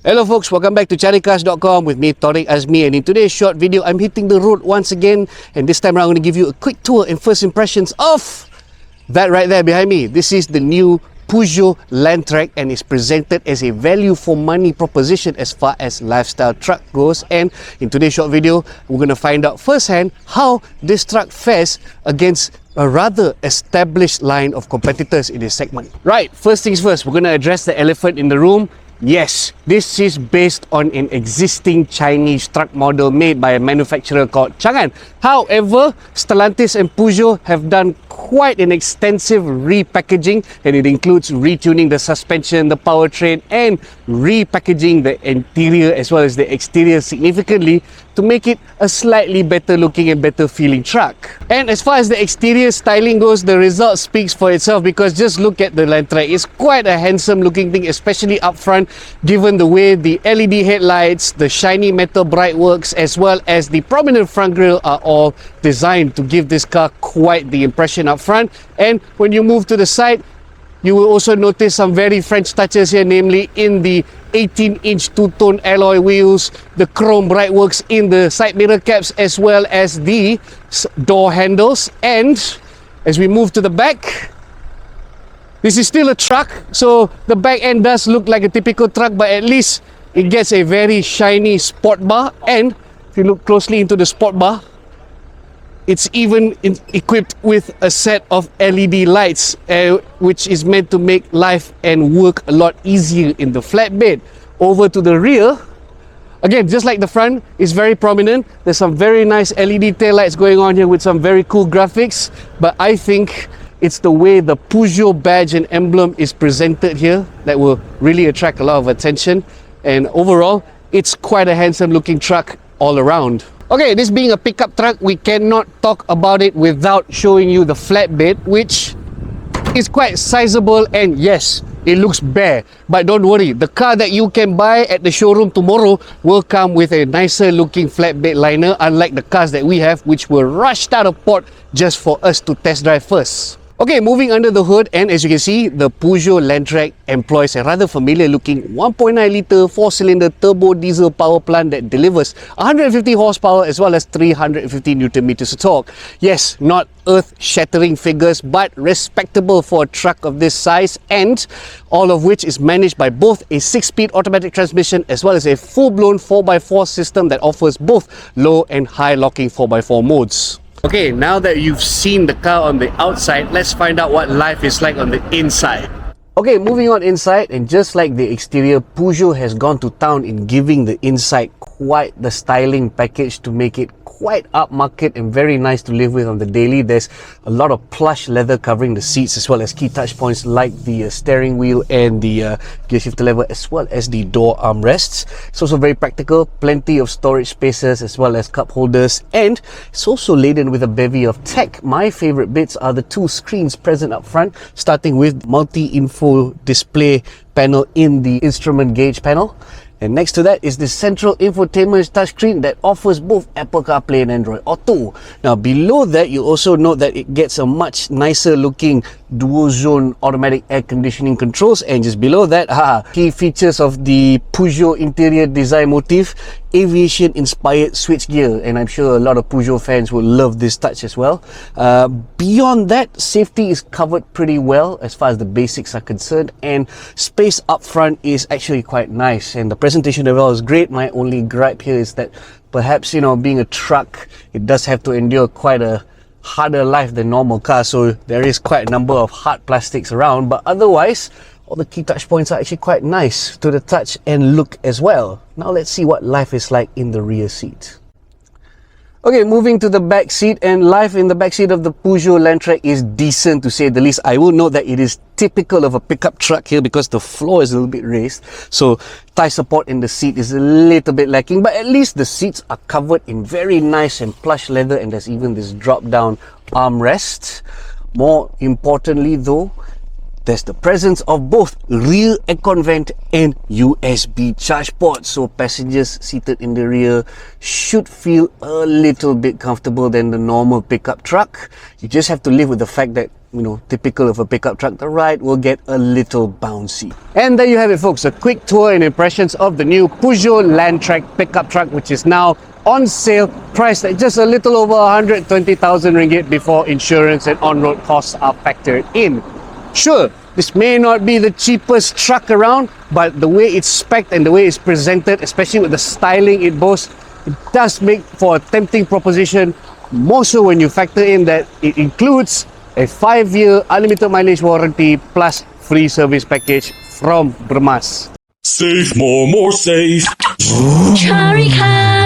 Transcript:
Hello folks, welcome back to Caricarz.com with me, Tariq Azmi, and in today's short video, I'm hitting the road once again, and this time around I'm going to give you a quick tour and first impressions of that right there behind me. This is the new Peugeot Landtrek and is presented as a value for money proposition as far as lifestyle truck goes. And in today's short video, we're going to find out firsthand how this truck fares against a rather established line of competitors in this segment. Right, first things first, we're going to address the elephant in the room. Yes, this is based on an existing Chinese truck model made by a manufacturer called Chang'an. However, Stellantis and Peugeot have done quite an extensive repackaging, and it includes retuning the suspension, the powertrain, and repackaging the interior as well as the exterior significantly to make it a slightly better looking and better feeling truck. And as far as the exterior styling goes, the result speaks for itself, because just look at the Landtrek. It's quite a handsome looking thing, especially up front, given the way the LED headlights, the shiny metal bright works, as well as the prominent front grille are all designed to give this car quite the impression up front. And when you move to the side, you will also notice some very French touches here, namely in the 18-inch two-tone alloy wheels, the chrome bright works in the side mirror caps, as well as the door handles. And as we move to the back, this is still a truck, so the back end does look like a typical truck, but at least it gets a very shiny sport bar. And if you look closely into the sport bar, it's even equipped with a set of LED lights, which is meant to make life and work a lot easier in the flatbed. Over to the rear, again, just like the front, is very prominent. There's some very nice LED taillights going on here with some very cool graphics, but I think it's the way the Peugeot badge and emblem is presented here that will really attract a lot of attention. And overall, it's quite a handsome looking truck all around. Okay, this being a pickup truck, we cannot talk about it without showing you the flatbed, which is quite sizable, and yes, it looks bare. But don't worry, the car that you can buy at the showroom tomorrow will come with a nicer looking flatbed liner, unlike the cars that we have, which were rushed out of port just for us to test drive first. Okay, moving under the hood, and as you can see, the Peugeot Landtrek employs a rather familiar looking 1.9 litre 4-cylinder turbo diesel power plant that delivers 150 horsepower as well as 350 Newton meters of torque. Yes, not earth-shattering figures, but respectable for a truck of this size, and all of which is managed by both a 6-speed automatic transmission as well as a full-blown 4x4 system that offers both low and high locking 4x4 modes. Okay, now that you've seen the car on the outside, let's find out what life is like on the inside. Okay, moving on inside, and just like the exterior, Peugeot has gone to town in giving the inside quite the styling package to make it quite upmarket and very nice to live with on the daily. There's a lot of plush leather covering the seats, as well as key touch points like the steering wheel and the gear shifter lever, as well as the door armrests. It's also very practical, plenty of storage spaces as well as cup holders, and it's also laden with a bevy of tech. My favorite bits are the two screens present up front, starting with multi-info display panel in the instrument gauge panel. And next to that is the central infotainment touchscreen that offers both Apple CarPlay and Android Auto. Now below that, you also note that it gets a much nicer looking dual zone automatic air conditioning controls, and just below that, key features of the Peugeot interior design motif, aviation inspired switchgear, and I'm sure a lot of Peugeot fans will love this touch as well. Beyond that, safety is covered pretty well as far as the basics are concerned, and space up front is actually quite nice, and the presentation overall is great. My only gripe here is that perhaps, you know, being a truck, it does have to endure quite a harder life than normal cars, so there is quite a number of hard plastics around, but otherwise all the key touch points are actually quite nice to the touch and look as well. Now let's see what life is like in the rear seat. Okay, moving to the back seat, and life in the back seat of the Peugeot Landtrek is decent to say the least. I will note that it is typical of a pickup truck here because the floor is a little bit raised, so thigh support in the seat is a little bit lacking, but at least the seats are covered in very nice and plush leather, and there's even this drop down armrest. More importantly though, there's the presence of both rear aircon vent and USB charge port, so passengers seated in the rear should feel a little bit comfortable than the normal pickup truck. You just have to live with the fact that typical of a pickup truck. The ride will get a little bouncy. And there you have it, folks. A quick tour and impressions of the new Peugeot Landtrek pickup truck, which is now on sale, priced at just a little over 120,000 ringgit before insurance and on-road costs are factored in. Sure, this may not be the cheapest truck around, but the way it's spec'd and the way it's presented, especially with the styling it boasts, it does make for a tempting proposition, more so when you factor in that it includes a 5-year unlimited mileage warranty plus free service package from Bremas. Save more safe. Caricarz.